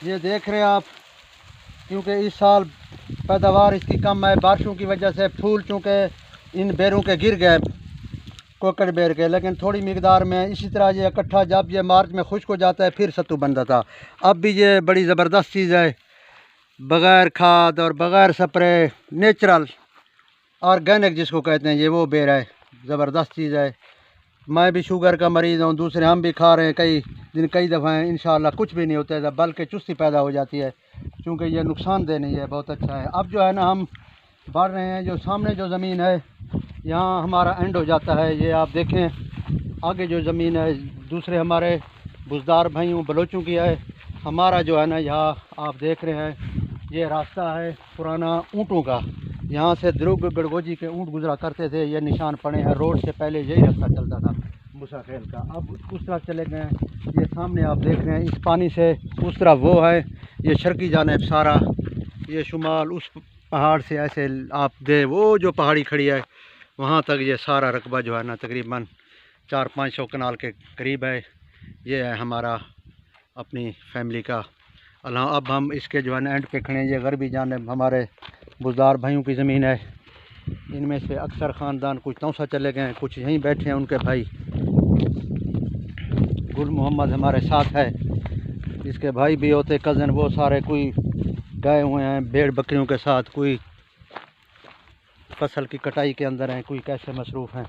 ये देख रहे हैं आप, क्योंकि इस साल पैदावार इसकी कम है बारिशों की वजह से। फूल चूँकि इन बेरों के गिर गए, कोकड़ बेर के, लेकिन थोड़ी मिकदार में। इसी तरह ये इकट्ठा जब ये मार्च में खुश्क हो जाता है फिर सत्तू बनता था। अब भी ये बड़ी ज़बरदस्त चीज़ है, बग़ैर खाद और बग़ैर स्प्रे, नेचुरल ऑर्गेनिक जिसको कहते हैं, ये वो बेर है। ज़बरदस्त चीज़ है। मैं भी शुगर का मरीज़ हूँ, दूसरे हम भी खा रहे हैं कई दफ़ा हैं। इंशाल्लाह कुछ भी नहीं होता है, बल्कि चुस्ती पैदा हो जाती है, क्योंकि ये नुकसानदेह नहीं है, बहुत अच्छा है। अब जो है ना, हम बढ़ रहे हैं। जो सामने जो ज़मीन है यहाँ हमारा एंड हो जाता है। ये आप देखें आगे जो ज़मीन है दूसरे हमारे बुज़दार भाइयों बलोचों की है। हमारा जो है ना, यहाँ आप देख रहे हैं ये रास्ता है पुराना ऊँटों का। यहाँ से द्रुग गड़गोजी के ऊँट गुजरा करते थे, ये निशान पड़े हैं। रोड से पहले यही रास्ता चलता था मूसा खेल का। अब उस तरफ चले गए। ये सामने आप देख रहे हैं, इस पानी से उस तरफ वो है, ये शर्की जानिब सारा, ये शुमाल उस पहाड़ से ऐसे आप दे वो जो पहाड़ी खड़ी है वहाँ तक ये सारा रकबा जो है ना तकरीबन 400-500 कनाल के करीब है। ये है हमारा अपनी फैमिली का। अल्लाह, अब हम इसके जो है ना एंड पे खड़े हैं। ये गरबी जानिब हमारे बुज़दार भाइयों की ज़मीन है। इनमें से अक्सर ख़ानदान कुछ तौसा चले गए हैं, कुछ यहीं बैठे हैं। उनके भाई गुल मोहम्मद हमारे साथ है, इसके भाई भी होते कज़न, वो सारे कोई गए हुए हैं भेड़ बकरियों के साथ, कोई फसल की कटाई के अंदर हैं, कोई कैसे मसरूफ़ हैं।